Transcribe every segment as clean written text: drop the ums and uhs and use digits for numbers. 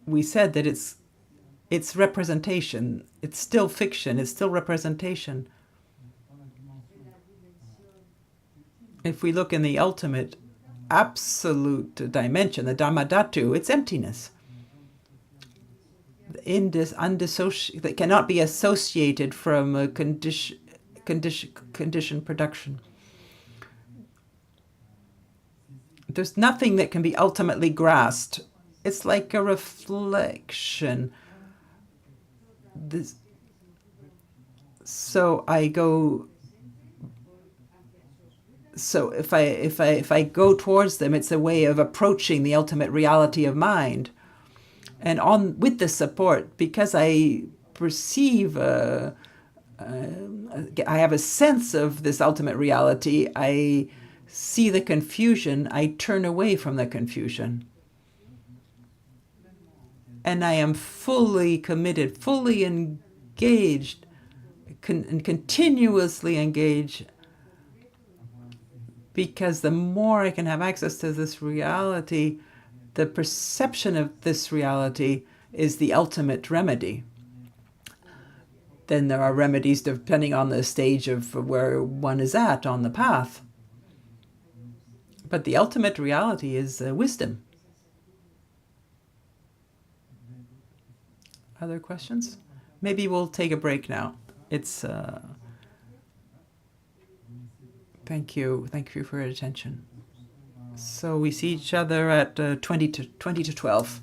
we said that it's representation. It's still fiction. It's still representation. If we look in the ultimate absolute dimension, the Dhammadhatu, it's emptiness. That cannot be associated from a condition production. There's nothing that can be ultimately grasped. It's like a reflection. So if I go towards them, it's a way of approaching the ultimate reality of mind. And with the support, because I perceive, I have a sense of this ultimate reality, I see the confusion, I turn away from the confusion. And I am fully committed, fully engaged, and continuously engaged, because the more I can have access to this reality, the perception of this reality is the ultimate remedy. Then there are remedies depending on the stage of where one is at on the path. But the ultimate reality is wisdom. Other questions? Maybe we'll take a break now. It's thank you for your attention. So we see each other at 20 to 12.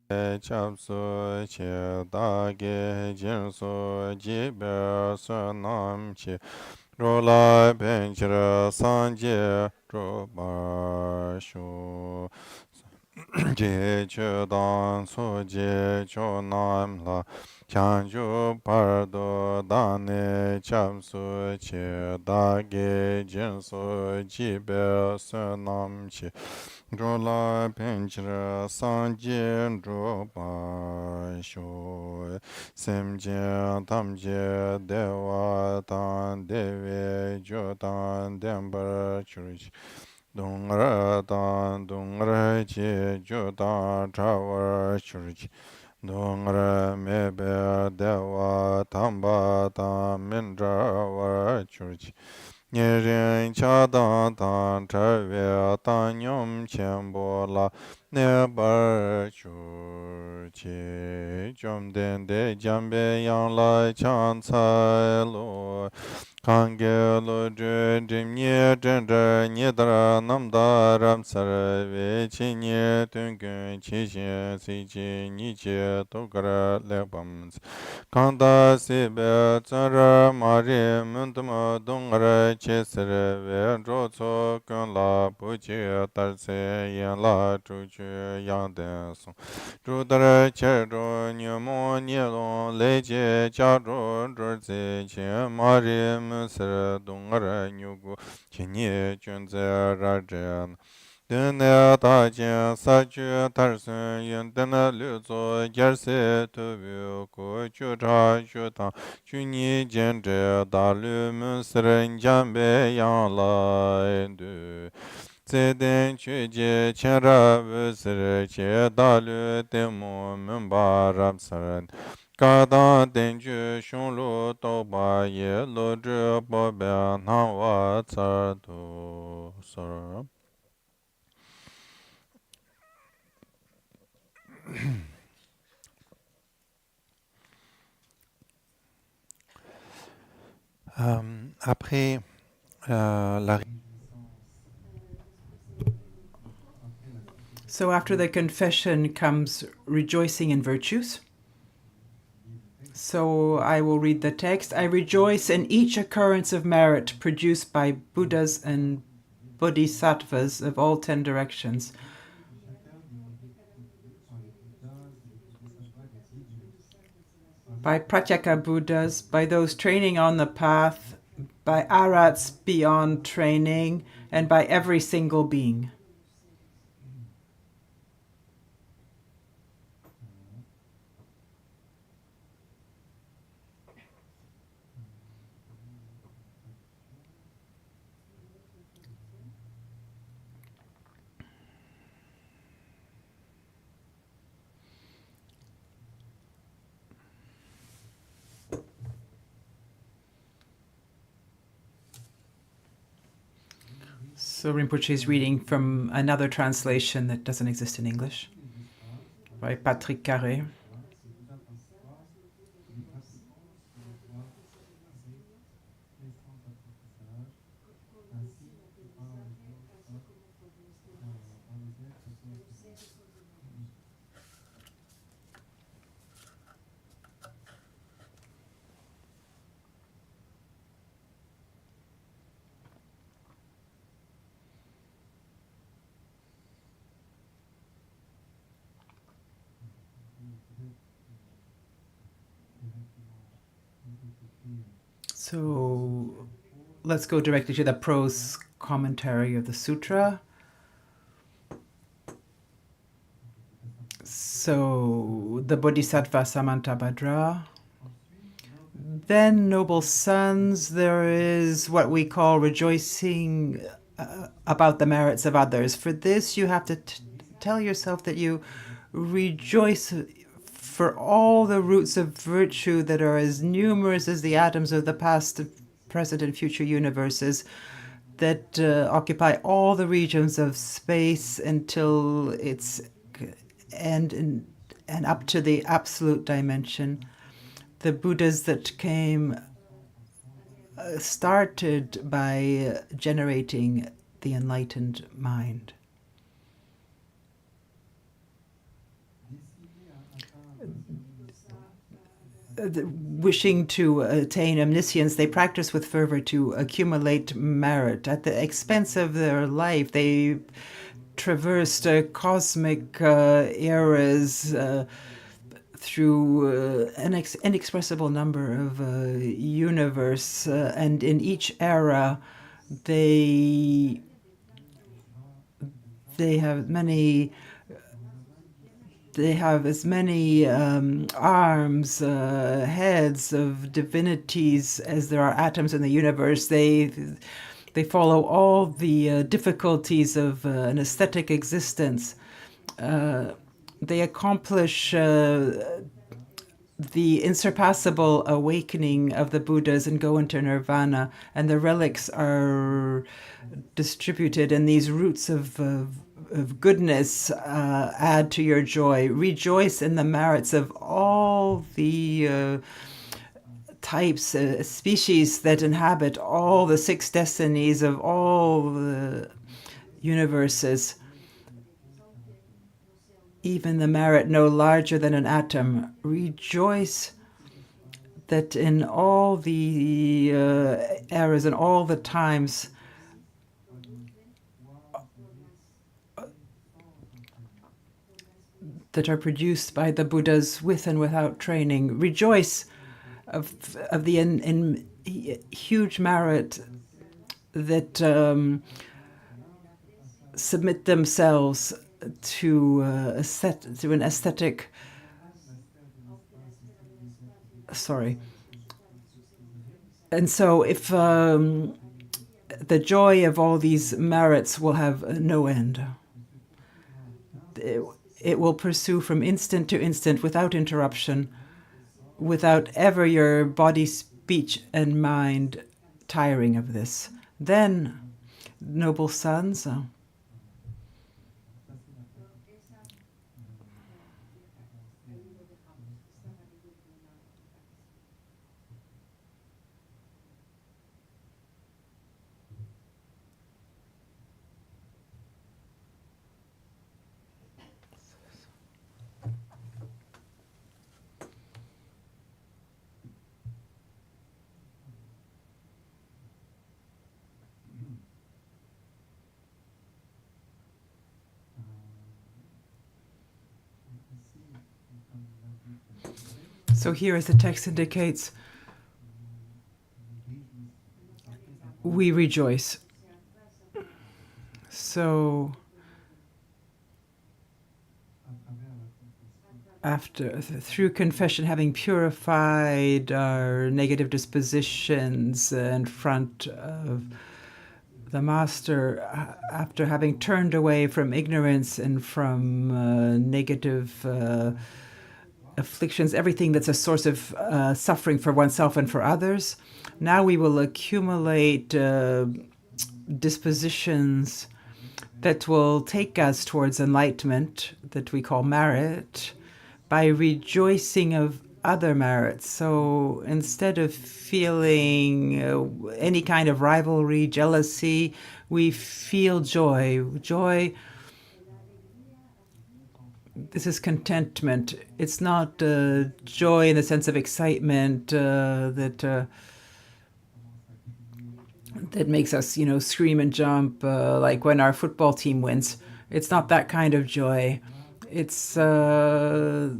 Chapsu che dage jinsu jibe sunam chi rola benchira sanje roba shu je che dan so je cho nam la chan ju pardo dane chapsu che dage jinsu jibe sunam chi Drola penchra sanje dropa sho semje tamje dewa tan deve jotan dembar church dongra tan dongra che jotan travar church dongra mebe dewa tamba tan mindra church Nirin chadan tan trawe tan yom chenpo la ne bar chur chi chom den de jambe yang la chan cai lo kange lo dren dim nye dren dren nye dara nam da ram sar ve chi nye tun gun chi shen si chi ni che to kara le bam Kanda sibe tsara mari muntama dungara chesere ve rozo kun la puchi tarse yen la chuchu yang den song. Chudara che ro nyamo nyelong leche cha ro drze che mari musere dungara nyugu chenye chunze rajan. Dene dajen sachu tarsun yun dene luzo gerse tubu ku chucha shutan chuni jenze dalu musirin jambe yang la du. Zeden chuje chenra vusir che dalu demu mumba rapsaran. Kadan denju shunlu toba ye lo zhu bobe nawa tsar du sar. Après la So after the confession comes rejoicing in virtues. So I will read the text. I rejoice in each occurrence of merit produced by Buddhas and bodhisattvas of all 10 directions, by pratyeka Buddhas, by those training on the path, by arhats beyond training, and by every single being. So Rinpoche is reading from another translation that doesn't exist in English by Patrick Carré. So let's go directly to the prose commentary of the sutra. So the Bodhisattva Samantabadhra. Then, noble sons, there is what we call rejoicing about the merits of others. For this, you have to tell yourself that you rejoice for all the roots of virtue that are as numerous as the atoms of the past, present, and future universes that occupy all the regions of space until its end and up to the absolute dimension. The Buddhas that came started by generating the enlightened mind. wishing to attain omniscience, they practice with fervor to accumulate merit. At the expense of their life, they traversed cosmic eras through an inexpressible number of universe, and in each era, they have many. They have as many arms, heads of divinities as there are atoms in the universe. They follow all the difficulties of an aesthetic existence. They accomplish the insurpassable awakening of the Buddhas and go into nirvana, and the relics are distributed, and these roots of goodness add to your joy. Rejoice in the merits of all the types, species that inhabit all the 6 destinies of all the universes. Even the merit no larger than an atom. Rejoice that in all the eras and all the times, that are produced by the Buddhas with and without training. Rejoice of the huge merit that submit themselves to an aesthetic. Sorry. And so, if the joy of all these merits will have no end. It will pursue from instant to instant without interruption, without ever your body, speech, and mind tiring of this. Then, noble sons, so here, as the text indicates, we rejoice. So, through confession, having purified our negative dispositions in front of the Master, after having turned away from ignorance and from negative afflictions, everything that's a source of suffering for oneself and for others. Now we will accumulate dispositions that will take us towards enlightenment, that we call merit, by rejoicing of other merits. So instead of feeling any kind of rivalry, jealousy, we feel joy. Joy. This is contentment. It's not joy in the sense of excitement that makes us, scream and jump like when our football team wins. It's not that kind of joy. It's the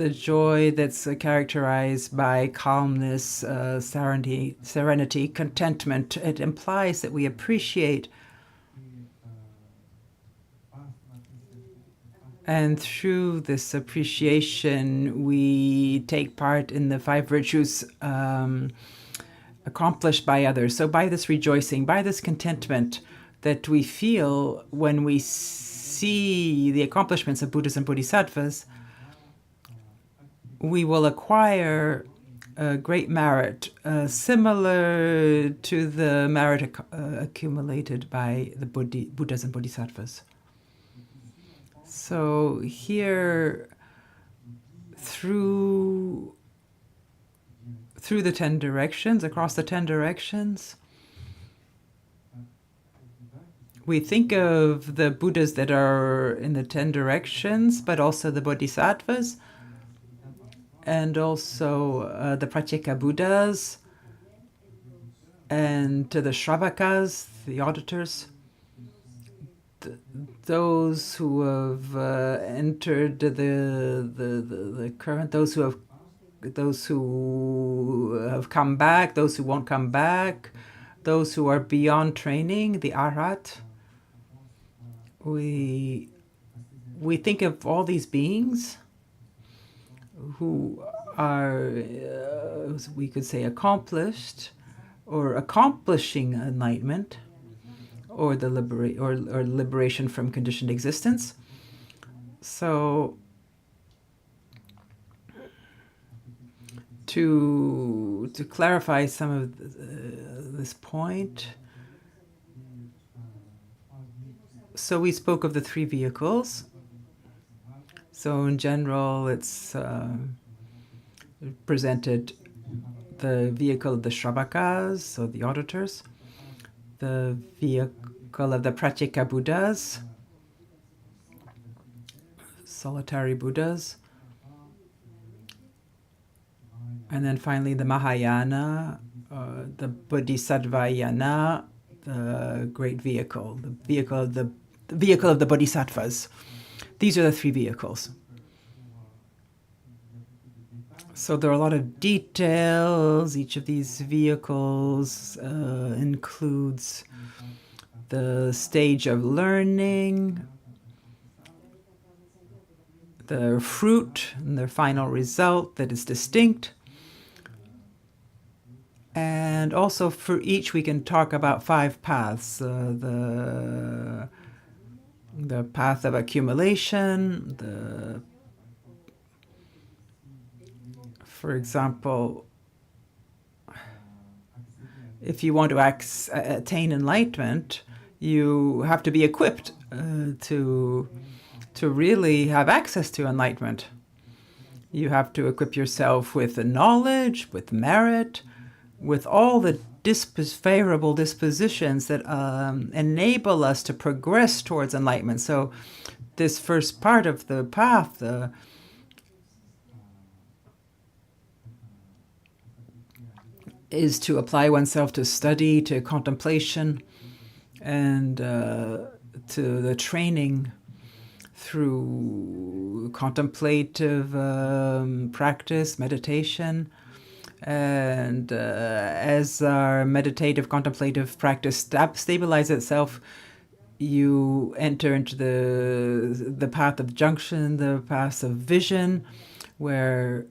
joy that's characterized by calmness, serenity, contentment. It implies that we appreciate. And through this appreciation, we take part in the 5 virtues accomplished by others. So by this rejoicing, by this contentment that we feel when we see the accomplishments of Buddhas and Bodhisattvas, we will acquire great merit, similar to the merit accumulated by the Buddhas and Bodhisattvas. So here, through the 10 directions, across the 10 directions, we think of the Buddhas that are in the 10 directions, but also the Bodhisattvas. and also the Pratyeka Buddhas, and to the Shravakas, the auditors, those who have entered the current, those who have come back, those who won't come back, those who are beyond training, the Arhat. We think of all these beings who are, we could say, accomplished or accomplishing enlightenment, or the liberation from conditioned existence. So to clarify some of this point, so we spoke of the three vehicles. So in general, it's presented the vehicle of the Shravakas, so the auditors, the vehicle of the Pratyeka Buddhas, solitary Buddhas, and then finally the Mahayana, the Bodhisattvayana, the great vehicle, the vehicle of the Bodhisattvas. These are the three vehicles. So there are a lot of details. Each of these vehicles includes the stage of learning, the fruit, and their final result that is distinct. And also for each we can talk about 5 paths. The path of accumulation, for example, if you want to attain enlightenment, you have to be equipped to really have access to enlightenment. You have to equip yourself with the knowledge, with merit, with all the favorable dispositions that enable us to progress towards enlightenment. So this first part of the path, is to apply oneself to study, to contemplation, and to the training through contemplative practice, meditation. And as our meditative, contemplative practice stabilizes itself, you enter into the path of junction, the path of vision, where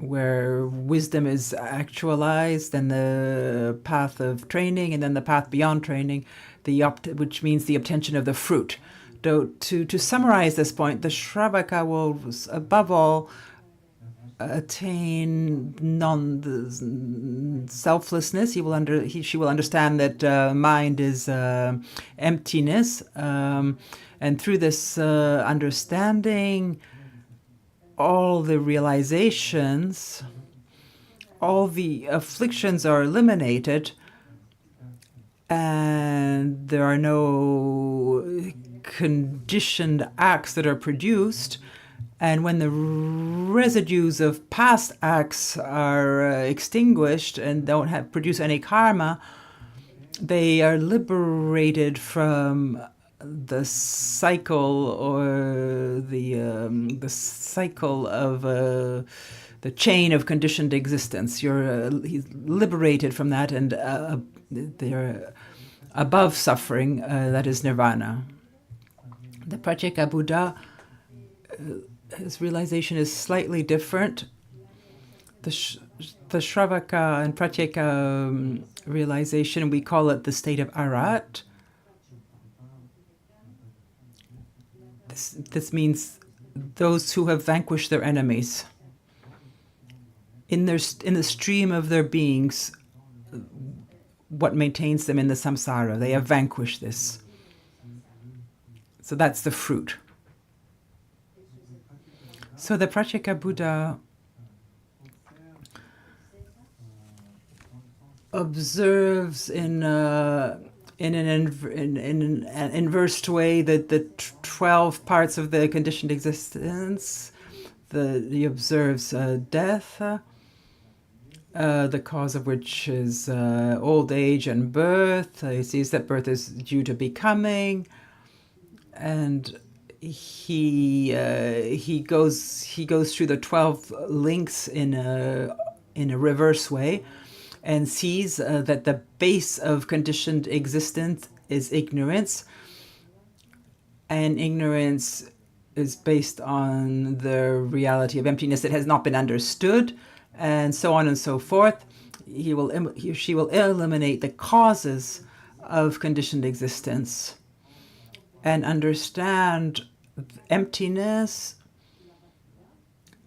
wisdom is actualized, and the path of training, and then the path beyond training, which means the obtention of the fruit. To summarize this point, the Shravaka will, above all, attain selflessness. She will understand that mind is emptiness, and through this understanding, all the realizations, all the afflictions are eliminated, and there are no conditioned acts that are produced. And when the residues of past acts are extinguished and don't produce any karma, they are liberated from the cycle, or the cycle of the chain of conditioned existence. He's liberated from that, and they're above suffering. That is nirvana. The Pratyeka Buddha, his realization is slightly different. The Shravaka and Pratyeka realization, we call it the state of Arhat. This means those who have vanquished their enemies. In the stream of their beings, what maintains them in the samsara, they have vanquished this. So that's the fruit. So the Pratyeka Buddha observes in an inversed way that the 12 parts of the conditioned existence, he observes death, the cause of which is old age and birth. He sees that birth is due to becoming, and he goes through the 12 links in a reverse way, and sees that the base of conditioned existence is ignorance, and ignorance is based on the reality of emptiness that has not been understood, and so on and so forth. He or she will eliminate the causes of conditioned existence and understand emptiness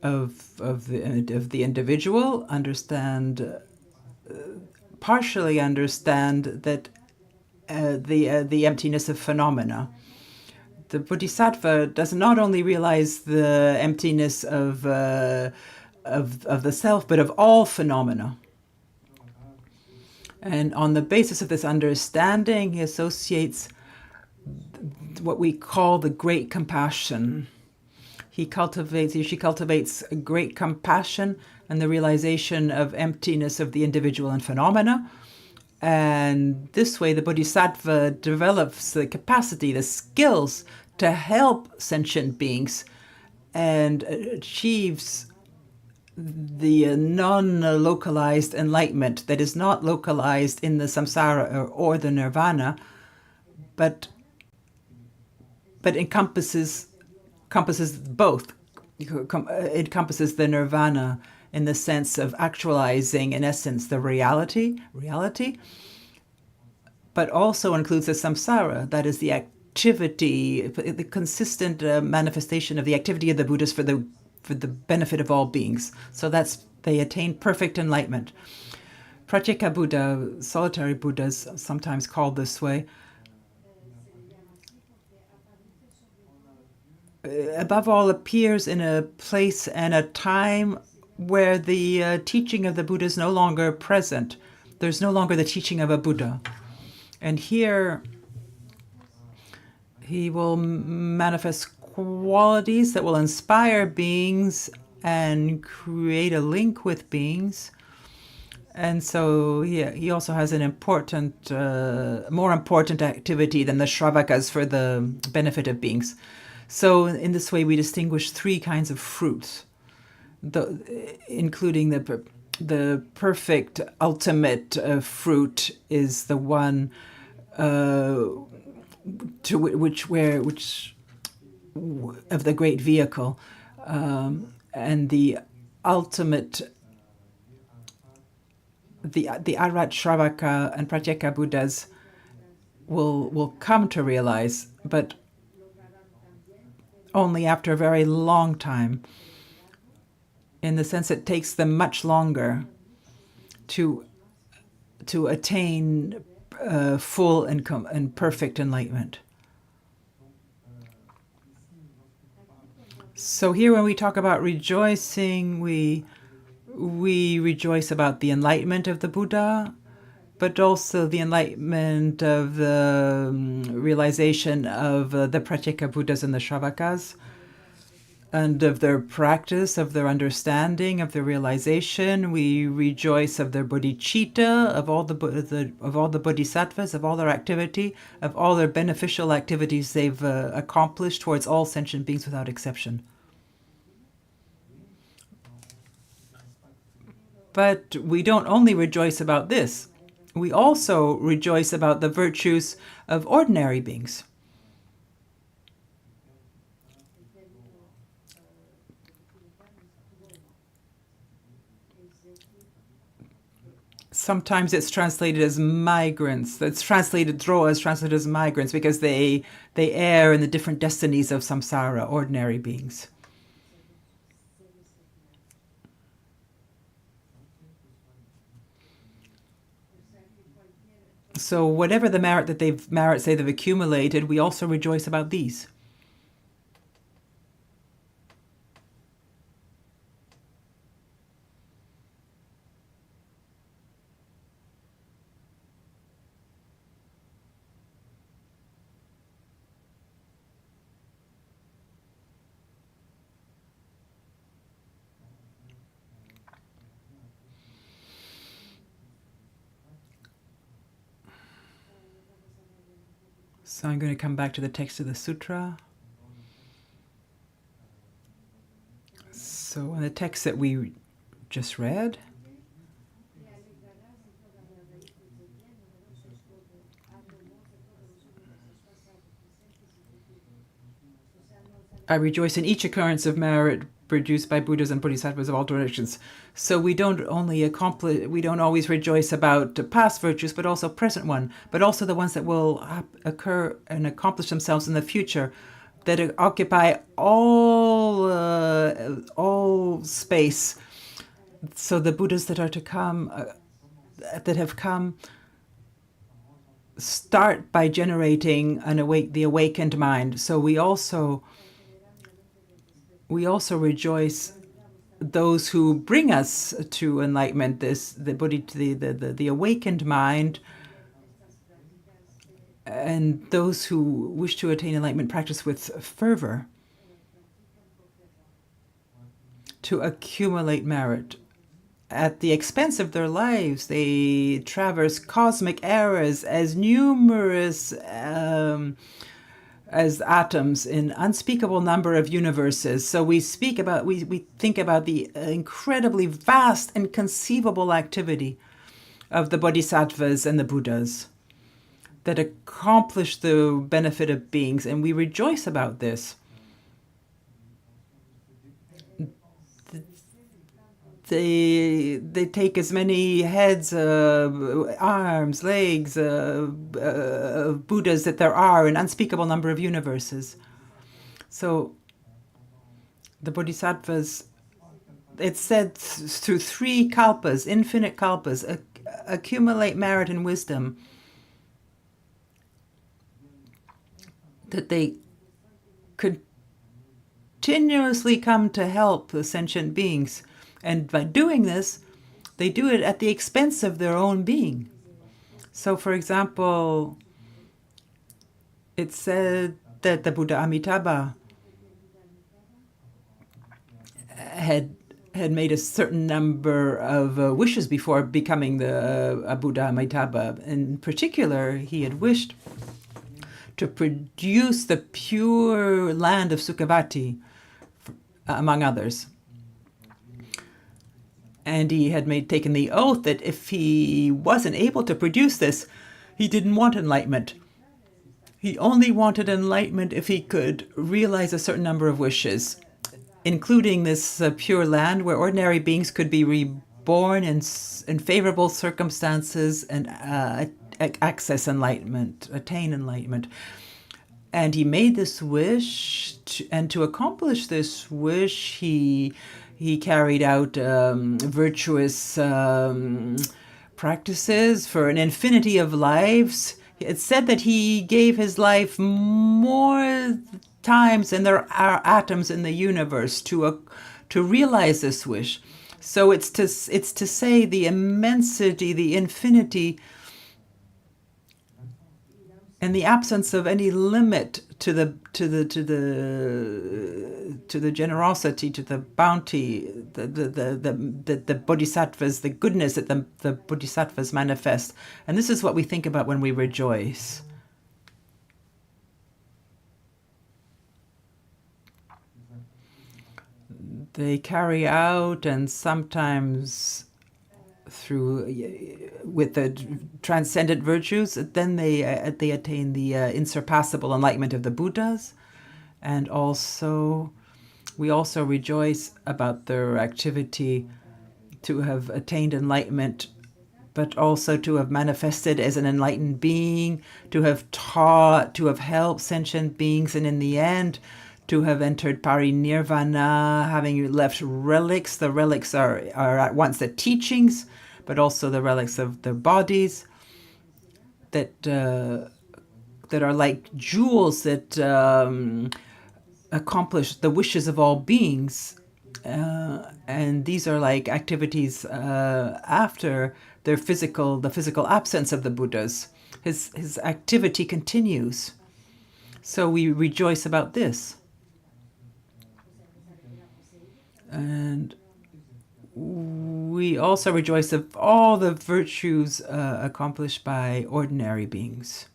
of the individual, partially understand that the emptiness of phenomena. The bodhisattva does not only realize the emptiness of the self, but of all phenomena. And on the basis of this understanding, he associates what we call the great compassion. She cultivates great compassion and the realization of emptiness of the individual and phenomena. And this way, the bodhisattva develops the capacity, the skills to help sentient beings and achieves the non-localized enlightenment that is not localized in the samsara or the nirvana, but encompasses both. It encompasses the nirvana in the sense of actualizing, in essence, the reality, but also includes the samsara, that is the activity, the consistent manifestation of the activity of the Buddhas for the benefit of all beings. So they attain perfect enlightenment. Pratyeka Buddha, solitary Buddhas, sometimes called this way, above all appears in a place and a time where the teaching of the Buddha is no longer present. There's no longer the teaching of a Buddha. And here he will manifest qualities that will inspire beings and create a link with beings. And so he also has an important, more important activity than the Shravakas for the benefit of beings. So in this way, we distinguish three kinds of fruits, including the perfect ultimate fruit is the one to which of the great vehicle, and the ultimate, the Arhat Shravaka and Pratyeka Buddhas will come to realize, but only after a very long time. In the sense, it takes them much longer to attain full and perfect enlightenment. So here, when we talk about rejoicing, we rejoice about the enlightenment of the Buddha, but also the enlightenment of the realization of the Pratyeka Buddhas and the Shravakas, and of their practice, of their understanding, of their realization. We rejoice of their bodhicitta, of all the bodhisattvas, of all their activity, of all their beneficial activities they've accomplished towards all sentient beings without exception. But we don't only rejoice about this. We also rejoice about the virtues of ordinary beings. Sometimes it's translated as migrants. Droa is translated as migrants because they err in the different destinies of samsara, ordinary beings. So whatever the merits they've accumulated, we also rejoice about these. So I'm going to come back to the text of the sutra. So in the text that we just read, I rejoice in each occurrence of merit produced by Buddhas and Bodhisattvas of all directions. So we don't always rejoice about past virtues, but also present one, but also the ones that will occur and accomplish themselves in the future, that occupy all space. So the Buddhas that are to come, that have come, start by generating the awakened mind. So we also rejoice those who bring us to enlightenment, the awakened mind, and those who wish to attain enlightenment practice with fervor to accumulate merit. At the expense of their lives, they traverse cosmic eras as numerous as atoms in unspeakable number of universes. So we think about the incredibly vast and conceivable activity of the bodhisattvas and the Buddhas that accomplish the benefit of beings, and we rejoice about this. They take as many heads, arms, legs, Buddhas that there are in unspeakable number of universes. So the bodhisattvas, it's said through 3 kalpas, infinite kalpas, accumulate merit and wisdom, that they continuously come to help the sentient beings. And by doing this, they do it at the expense of their own being. So, for example, it's said that the Buddha Amitabha had made a certain number of wishes before becoming the Buddha Amitabha. In particular, he had wished to produce the pure land of Sukhavati, among others. And he had taken the oath that if he wasn't able to produce this, he didn't want enlightenment. He only wanted enlightenment if he could realize a certain number of wishes, including this pure land where ordinary beings could be reborn in favorable circumstances and access enlightenment, attain enlightenment. And he made this wish, and to accomplish this wish, he carried out virtuous practices for an infinity of lives. It's said that he gave his life more times than there are atoms in the universe to realize this wish. So it's to say the immensity, the infinity, and the absence of any limit to the generosity, to the bounty, the bodhisattvas, the goodness that the bodhisattvas manifest. And this is what we think about when we rejoice. They carry out, and sometimes with the transcendent virtues, then they attain the insurpassable enlightenment of the Buddhas, and we also rejoice about their activity to have attained enlightenment, but also to have manifested as an enlightened being, to have taught, to have helped sentient beings, and in the end, to have entered parinirvana, having left relics. The relics are at once the teachings, but also the relics of their bodies that are like jewels that accomplish the wishes of all beings. And these are like activities after the physical absence of the Buddhas. His activity continues. So we rejoice about this. And we also rejoice of all the virtues accomplished by ordinary beings.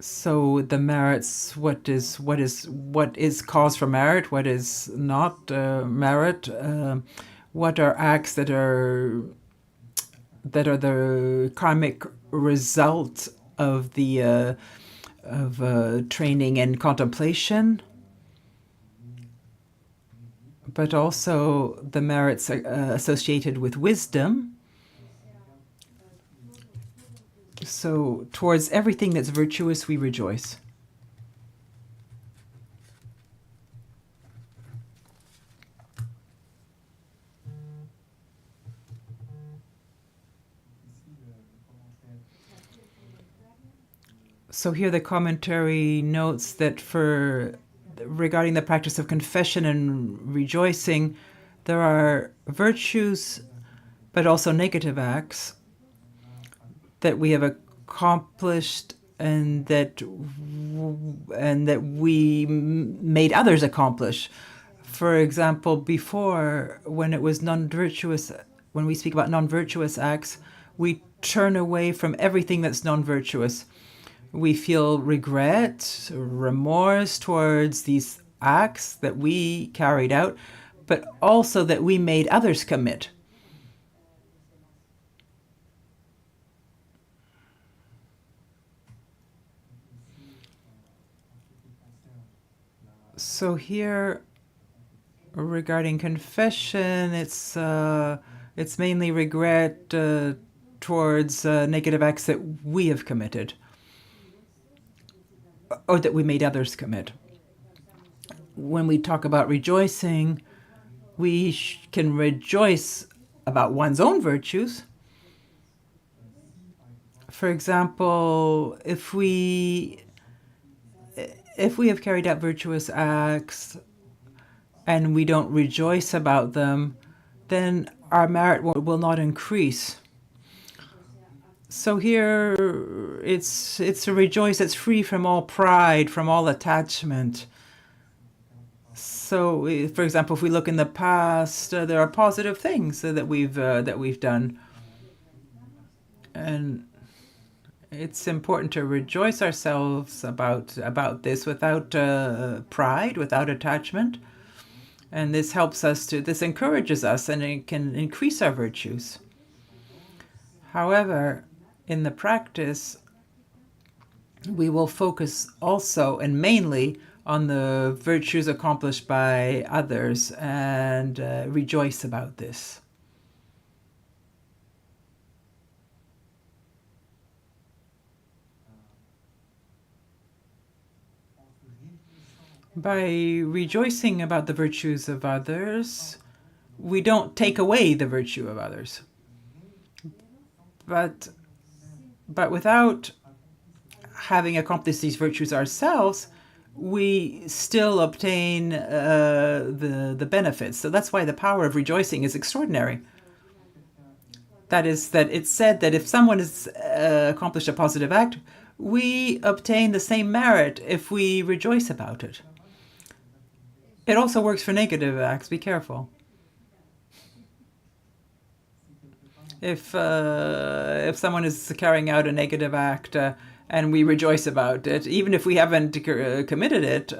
So the merits, what is cause for merit, what is not merit, what are acts that are the karmic result of the training and contemplation, but also the merits associated with wisdom. So towards everything that's virtuous, we rejoice. So here the commentary notes that regarding the practice of confession and rejoicing, there are virtues, but also negative acts that we have accomplished and that we made others accomplish. For example, before, when it was non-virtuous, when we speak about non-virtuous acts, we turn away from everything that's non-virtuous. We feel regret, remorse towards these acts that we carried out, but also that we made others commit. So here, regarding confession, it's mainly regret towards negative acts that we have committed, or that we made others commit. When we talk about rejoicing, we can rejoice about one's own virtues. For example, if we have carried out virtuous acts and we don't rejoice about them, then our merit will not increase. So here, it's a rejoice that's free from all pride, from all attachment. So, for example, if we look in the past, there are positive things that we've done, and it's important to rejoice ourselves about this without pride, without attachment, and this encourages us, and it can increase our virtues. However, in the practice, we will focus also and mainly on the virtues accomplished by others and rejoice about this. By rejoicing about the virtues of others, we don't take away the virtue of others. But without having accomplished these virtues ourselves, we still obtain the benefits. So that's why the power of rejoicing is extraordinary. That is, that it's said that if someone has accomplished a positive act, we obtain the same merit if we rejoice about it. It also works for negative acts. Be careful. If someone is carrying out a negative act and we rejoice about it, even if we haven't committed it,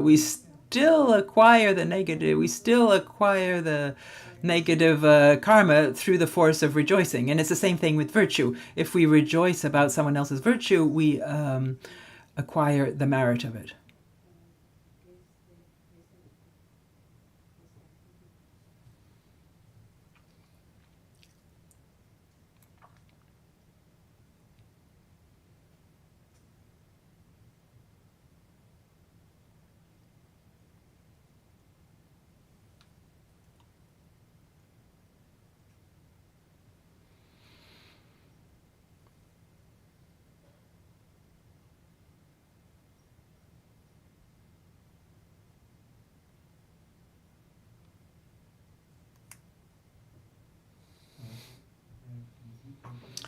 we still acquire the negative. We still acquire the negative karma through the force of rejoicing. And it's the same thing with virtue. If we rejoice about someone else's virtue, we acquire the merit of it.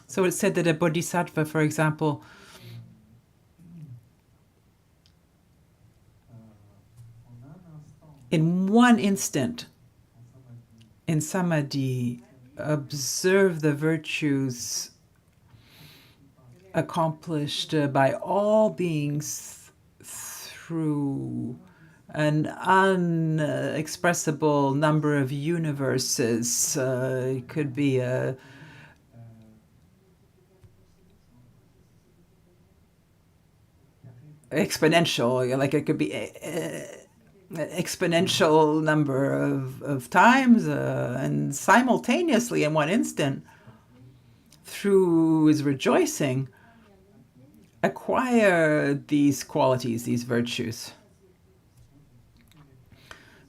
So it's said that a bodhisattva, for example, in one instant, in samadhi, observe the virtues accomplished by all beings through an unexpressible number of universes. It could be a exponential, like it could be exponential number of times and simultaneously in one instant through his rejoicing acquire these qualities, these virtues.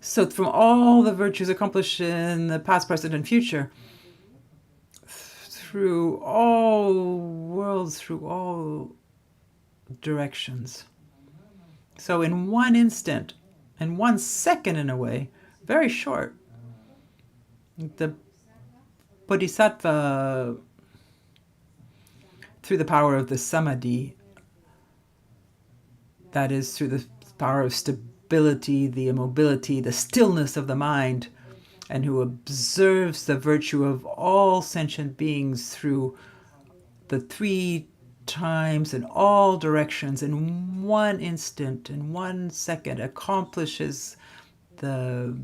So from all the virtues accomplished in the past, present, and future, through all worlds, through all directions. So in one instant, in 1 second in a way, very short, the bodhisattva, through the power of the samadhi, that is through the power of stability, the immobility, the stillness of the mind, and who observes the virtue of all sentient beings through the 3 times in all directions in 1 instant, in 1 second, accomplishes the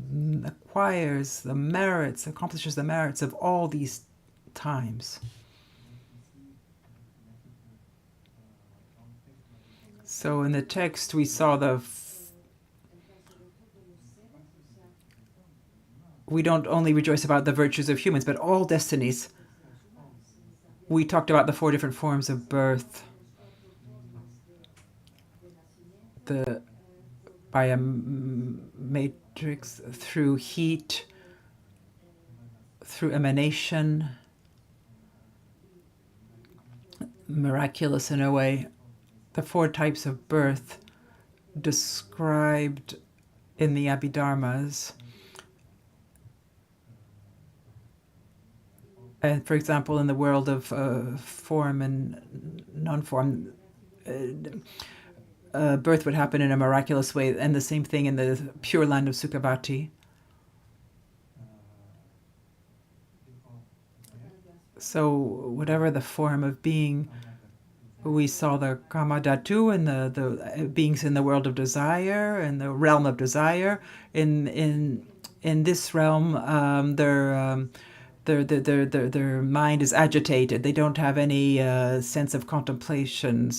merits of all these times. So in the text we saw we don't only rejoice about the virtues of humans, but all destinies. We talked about the 4 different forms of birth. By a matrix, through heat, through emanation, miraculous in a way. The 4 types of birth described in the Abhidharmas. And for example, in the world of form and non-form, birth would happen in a miraculous way, and the same thing in the Pure Land of Sukhavati. So whatever the form of being, we saw the Kama Dhatu and the beings in the world of desire, in the realm of desire. In this realm, their mind is agitated. They don't have any sense of contemplation.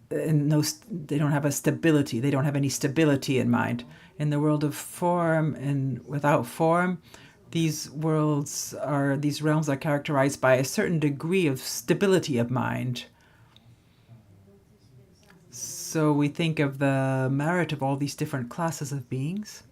They don't have a stability. They don't have any stability in mind. In the world of form and without form, these realms are characterized by a certain degree of stability of mind. So we think of the merit of all these different classes of beings.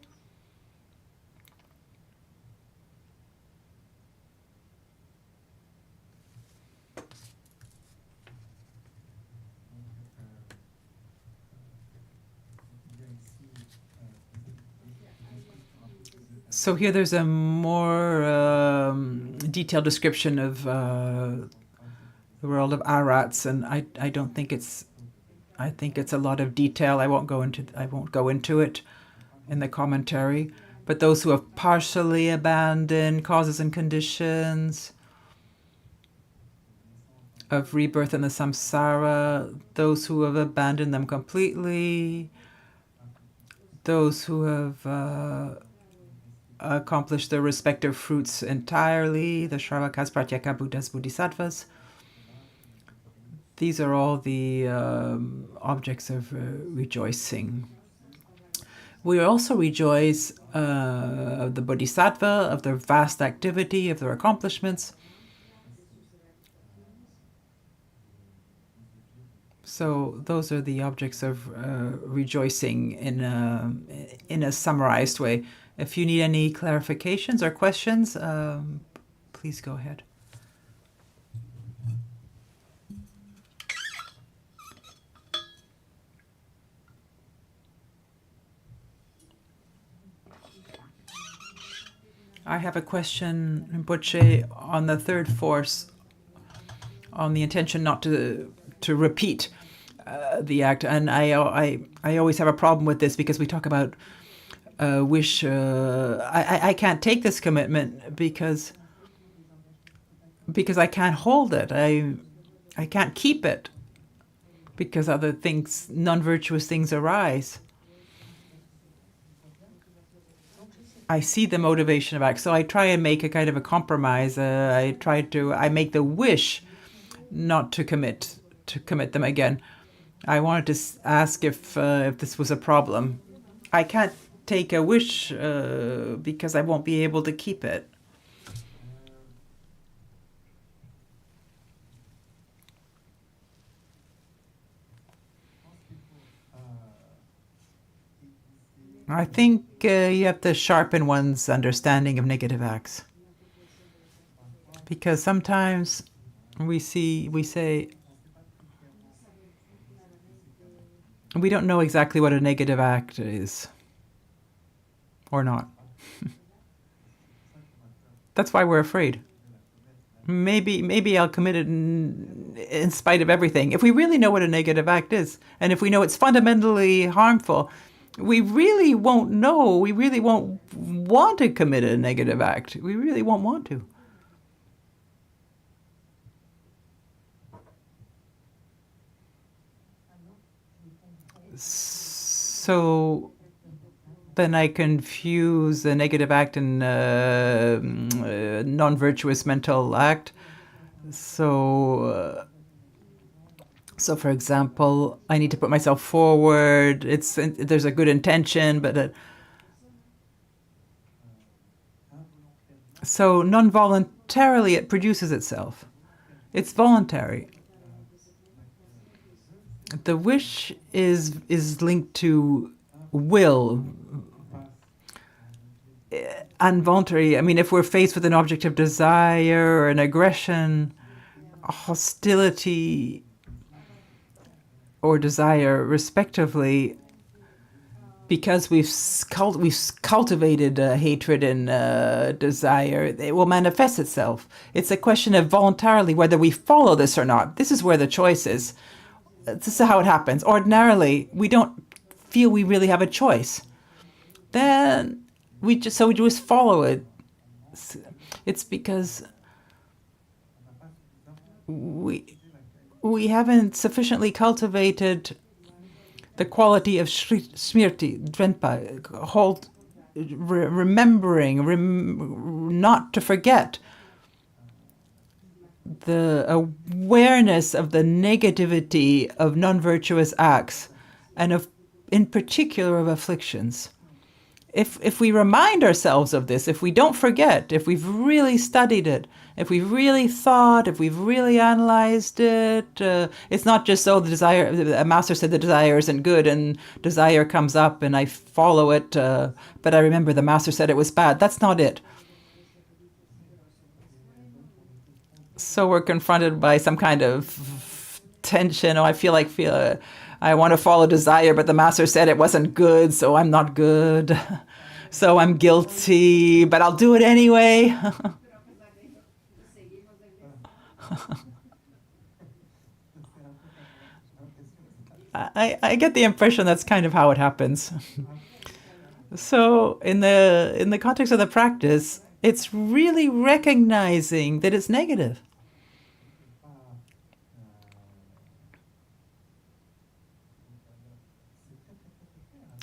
So here there's a more detailed description of the world of arats, and I don't think it's. I think it's a lot of detail. I won't go into it in the commentary. But those who have partially abandoned causes and conditions of rebirth in the samsara, those who have abandoned them completely, those who have accomplished their respective fruits entirely, the Shravakas, Pratyeka, Buddhas, Bodhisattvas. These are all the objects of rejoicing. We also rejoice of the Bodhisattva, of their vast activity, of their accomplishments. So those are the objects of rejoicing in a summarized way. If you need any clarifications or questions, please go ahead. I have a question, Rinpoche, on the 3rd force, on the intention not to repeat the act. And I always have a problem with this because we talk about wish. I can't take this commitment because because I can't hold it. I can't keep it because other things, non-virtuous things arise. I see the motivation of act, so I try and make a kind of a compromise. I make the wish not to commit them again. I wanted to ask if this was a problem. I can't take a wish because I won't be able to keep it. I think you have to sharpen one's understanding of negative acts. Because sometimes we say, we don't know exactly what a negative act is or not. That's why we're afraid. Maybe I'll commit it in spite of everything. If we really know what a negative act is, and if we know it's fundamentally harmful, we really won't know. We really won't want to commit a negative act. We really won't want to. So then I confuse a negative act and non-virtuous mental act. So for example, I need to put myself forward. There's a good intention, but so non-voluntarily it produces itself. It's voluntary. The wish is linked to will. Involuntary. I mean, if we're faced with an object of desire or an aggression, a hostility, or desire, respectively, because we've cultivated hatred and desire, it will manifest itself. It's a question of voluntarily whether we follow this or not. This is where the choice is. This is how it happens. Ordinarily, we don't feel we really have a choice. Then we just follow it. It's because we haven't sufficiently cultivated the quality of smrti, drenpa, remembering, not to forget, the awareness of the negativity of non-virtuous acts, and in particular of afflictions. If we remind ourselves of this, if we don't forget, if we've really studied it, if we've really thought, if we've really analyzed it, it's not just, the desire, a master said the desire isn't good and desire comes up and I follow it, but I remember the master said it was bad. That's not it. So we're confronted by some kind of tension. I feel I want to follow desire, but the master said it wasn't good, so I'm not good. So I'm guilty, but I'll do it anyway. I get the impression that's kind of how it happens. So in the context of the practice, it's really recognizing that it's negative.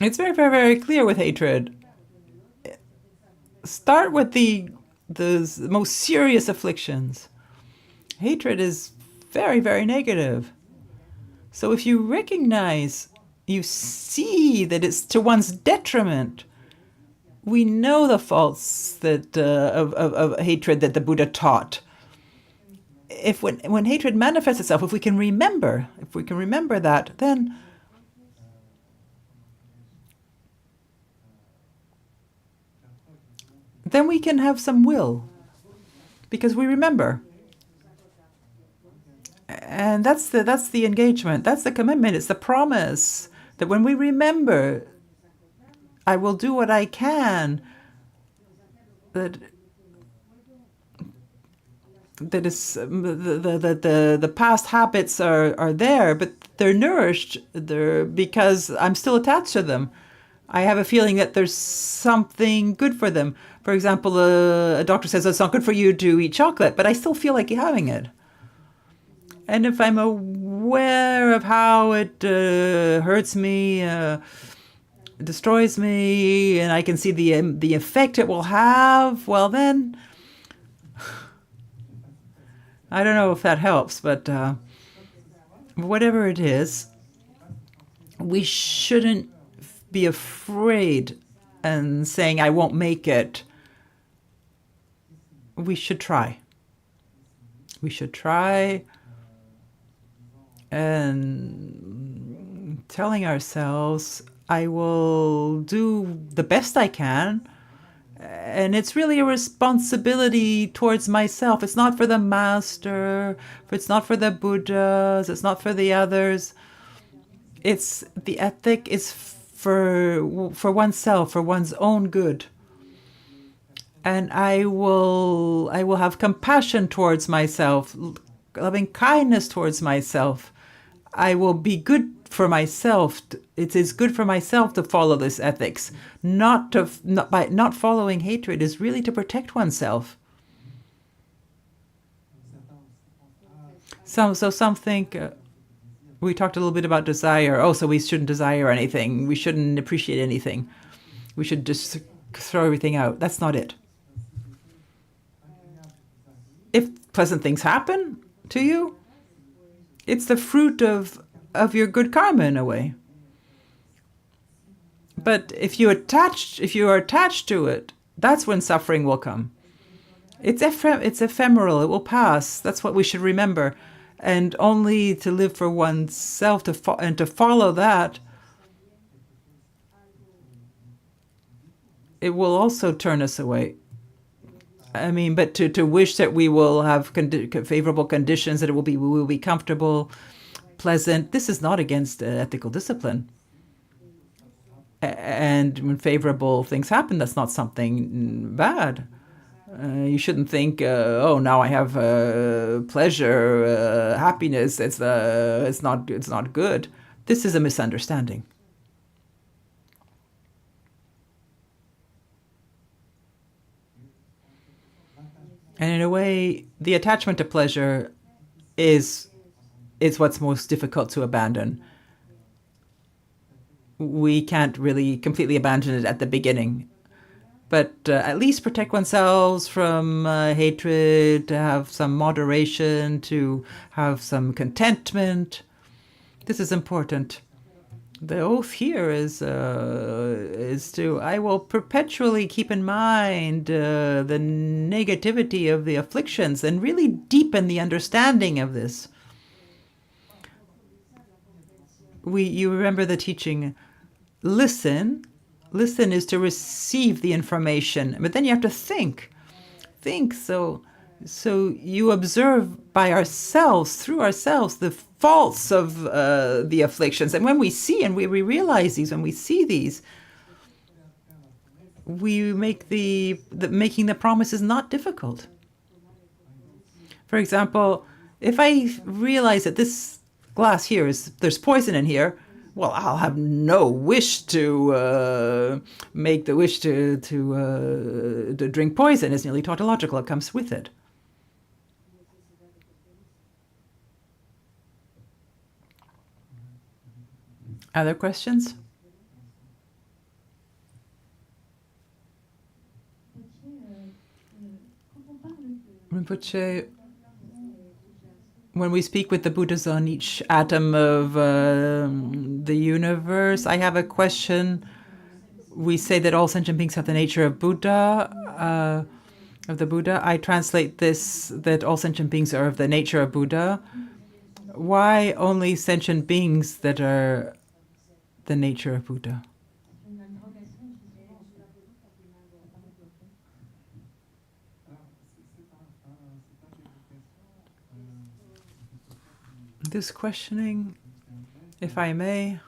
It's very, very, very clear with hatred. Start with the most serious afflictions. Hatred is very, very negative. So if you recognize, you see that it's to one's detriment. We know the faults that of hatred that the Buddha taught. When hatred manifests itself, if we can remember that, then we can have some will, because we remember. And that's the engagement, that's the commitment, it's the promise that when we remember, I will do what I can, that is the past habits are there, but they're nourished there because I'm still attached to them. I have a feeling that there's something good for them. For example, a doctor says it's not good for you to eat chocolate, but I still feel like having it. And if I'm aware of how it hurts me, destroys me, and I can see the effect it will have, well then, I don't know if that helps, but whatever it is, we shouldn't be afraid and saying, I won't make it. We should try. We should try and telling ourselves, I will do the best I can. And it's really a responsibility towards myself. It's not for the master, it's not for the Buddhas, it's not for the others. It's the ethic is for oneself, for one's own good. And I will have compassion towards myself, loving kindness towards myself. I will be good for myself. It is good for myself to follow this ethics. By not following hatred is really to protect oneself. Some think we talked a little bit about desire. Oh, so we shouldn't desire anything. We shouldn't appreciate anything. We should just throw everything out. That's not it. If pleasant things happen to you, it's the fruit of your good karma in a way. But if you are attached to it, that's when suffering will come. It's ephemeral. It will pass. That's what we should remember. And only to live for oneself and to follow that, it will also turn us away. I mean, but to wish that we will have favorable conditions, that we will be comfortable, pleasant. This is not against ethical discipline. And when favorable things happen, that's not something bad. You shouldn't think, oh, now I have pleasure, happiness. It's not good. This is a misunderstanding. And in a way, the attachment to pleasure is what's most difficult to abandon. We can't really completely abandon it at the beginning. But at least protect oneself from hatred, to have some moderation, to have some contentment. This is important. The oath here is to, I will perpetually keep in mind the negativity of the afflictions and really deepen the understanding of this. You remember the teaching, listen is to receive the information, but then you have to think. So you observe through ourselves, the faults of the afflictions. And when we see and we realize these, when we see these, we make making the promises not difficult. For example, if I realize that this glass here there's poison in here, well, I'll have no wish to make the wish to drink poison. It's nearly tautological. It comes with it. Other questions? Rinpoche, when we speak with the Buddhas on each atom of the universe, I have a question. We say that all sentient beings have the nature of Buddha, of the Buddha. I translate this, that all sentient beings are of the nature of Buddha. Why only sentient beings that are the nature of Buddha? This questioning, if I may,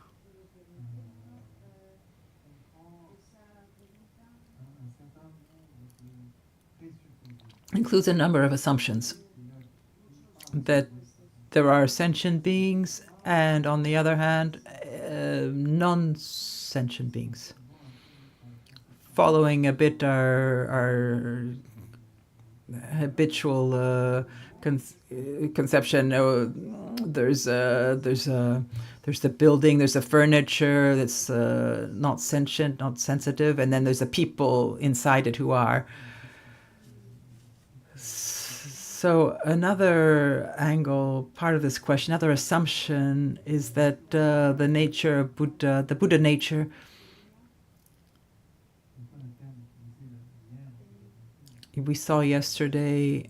includes a number of assumptions that there are sentient beings and, on the other hand, non-sentient beings. following a bit our habitual conception. There's the building, there's the furniture that's not sentient, not sensitive, and then there's the people inside it who are. So another angle, part of this question, another assumption is that the nature of Buddha, the Buddha nature, we saw yesterday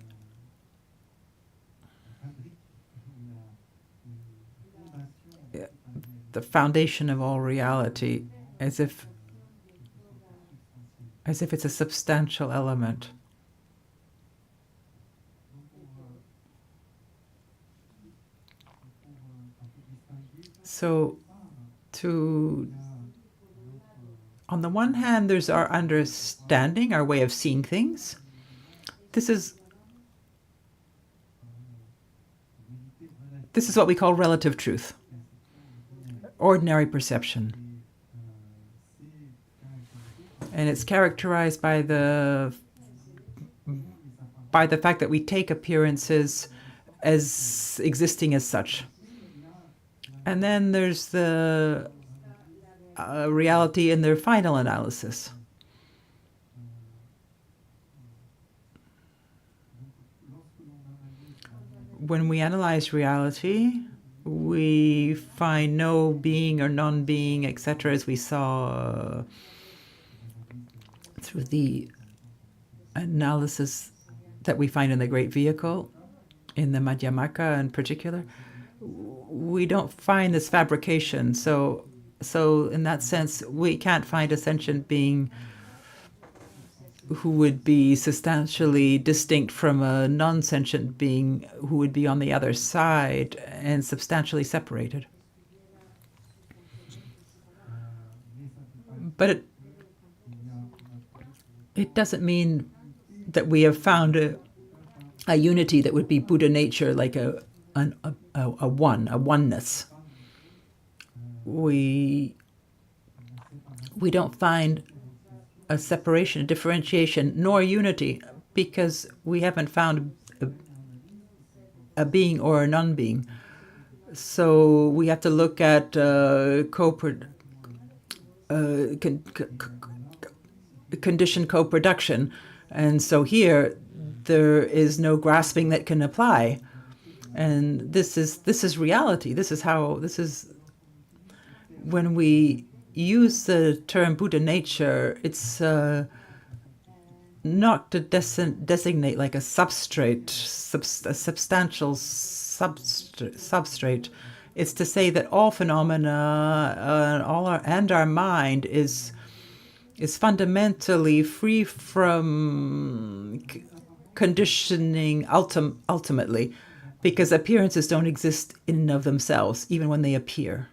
the foundation of all reality, as if it's a substantial element. So on the one hand, there's our understanding, our way of seeing things. This is what we call relative truth, ordinary perception. And it's characterized by the fact that we take appearances as existing as such. And then there's the reality in their final analysis. When we analyze reality, we find no being or non-being, etc., as we saw through the analysis that we find in the Great Vehicle, in the Madhyamaka in particular. We don't find this fabrication. So in that sense, we can't find a sentient being who would be substantially distinct from a non-sentient being who would be on the other side and substantially separated. But it doesn't mean that we have found a unity that would be Buddha nature, like a oneness. We don't find a separation, a differentiation, nor unity, because we haven't found a being or a non-being. So we have to look at conditioned co-production. And so here, there is no grasping that can apply. And this is reality. This is when we use the term Buddha nature, it's not to designate like a substrate, a substantial substrate. It's to say that all phenomena, our mind is fundamentally free from conditioning ultimately, because appearances don't exist in and of themselves, even when they appear.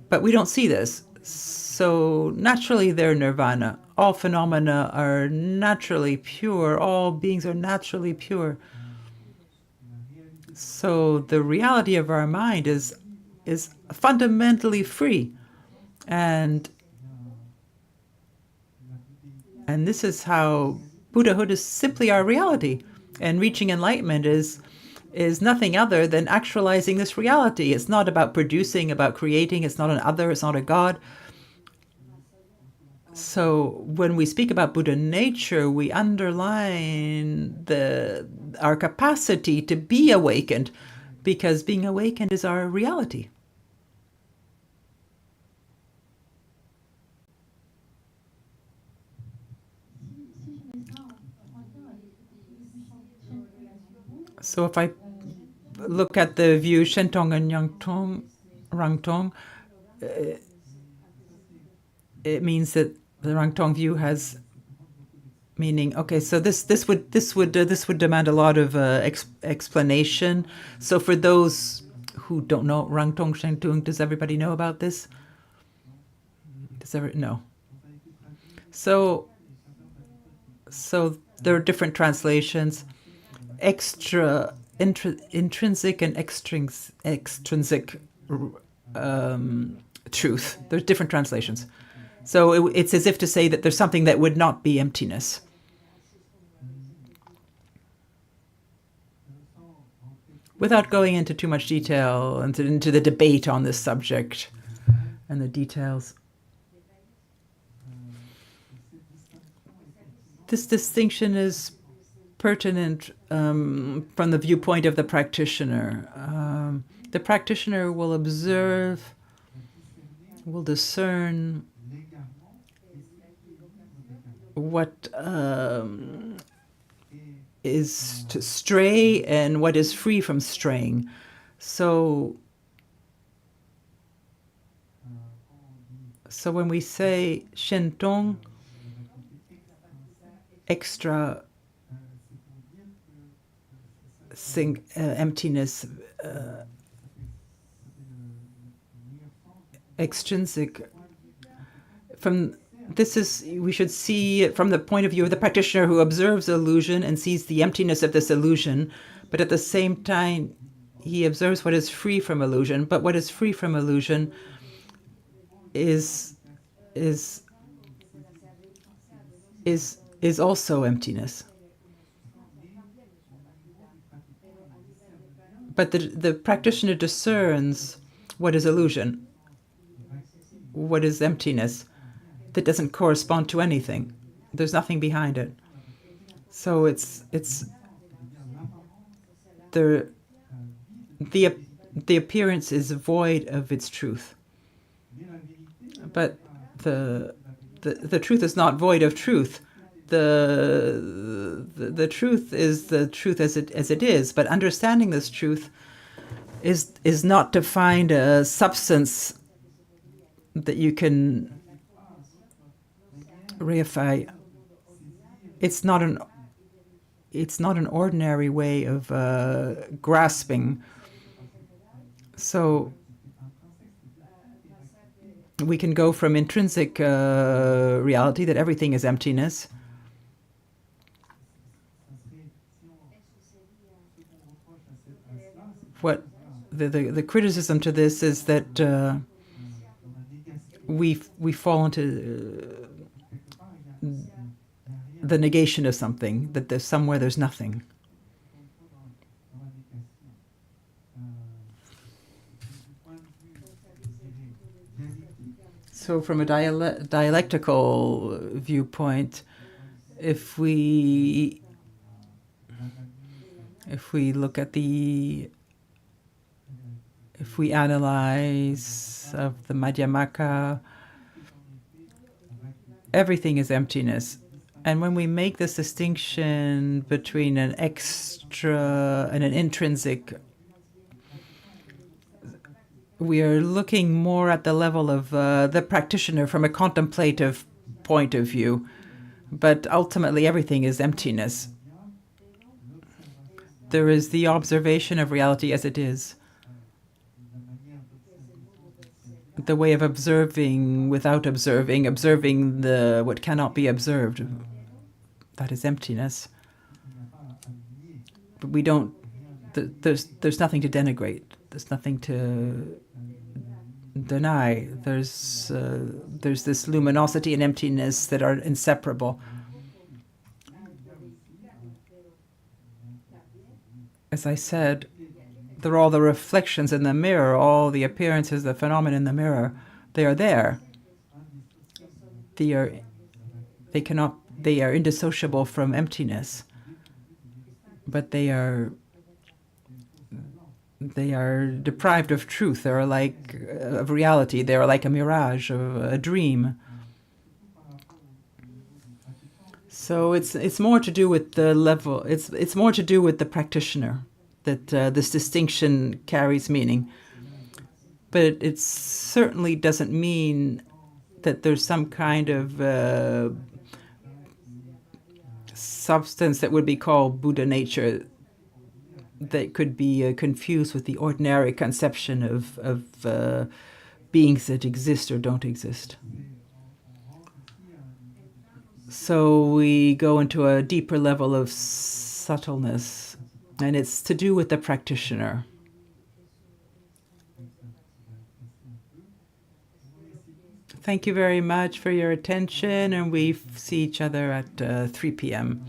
But we don't see this. So naturally they're nirvana. All phenomena are naturally pure. All beings are naturally pure. So the reality of our mind is fundamentally free. And this is how Buddhahood is simply our reality. And reaching enlightenment is nothing other than actualizing this reality. It's not about producing, about creating. It's not an other. It's not a God. So when we speak about Buddha nature, we underline our capacity to be awakened, because being awakened is our reality. So if I look at the view Shentong and Rangtong, it means that the Rangtong view has meaning. Okay, so this would demand a lot of explanation. So for those who don't know Rangtong Shentong, does everybody know about this? No. So there are different translations. Intrinsic and extrinsic truth. There's different translations. So it's as if to say that there's something that would not be emptiness. Without going into too much detail, into the debate on this subject and the details. This distinction is pertinent from the viewpoint of the practitioner. The practitioner will observe, will discern what is to stray and what is free from straying. So when we say Shentong, extra emptiness, extrinsic, we should see it from the point of view of the practitioner who observes illusion and sees the emptiness of this illusion, but at the same time he observes what is free from illusion. But what is free from illusion is also emptiness. But the practitioner discerns what is illusion, what is emptiness, that doesn't correspond to anything. There's nothing behind it. So it's the appearance is void of its truth. But the truth is not void of truth. The truth is the truth as it is. But understanding this truth is not to find a substance that you can reify. It's not an ordinary way of grasping. So we can go from intrinsic reality that everything is emptiness. What the criticism to this is that we fall into the negation of something, that there's somewhere there's nothing. So from a dialectical viewpoint, if we look at if we analyze of the Madhyamaka, everything is emptiness. And when we make this distinction between an extra and an intrinsic, we are looking more at the level of the practitioner from a contemplative point of view. But ultimately, everything is emptiness. There is the observation of reality as it is. The way of observing without observing what cannot be observed. That is emptiness. But we don't. There's nothing to denigrate. There's nothing to deny. There's this luminosity and emptiness that are inseparable. As I said, they're all the reflections in the mirror, all the appearances, the phenomena in the mirror. They are there. They are indissociable from emptiness. But they are deprived of truth. They are like of reality. They are like a mirage, a dream. So it's more to do with the level. It's more to do with the practitioner that this distinction carries meaning. But it certainly doesn't mean that there's some kind of substance that would be called Buddha nature that could be confused with the ordinary conception of beings that exist or don't exist. So we go into a deeper level of subtleness, and it's to do with the practitioner. Thank you very much for your attention, and we see each other at 3 p.m.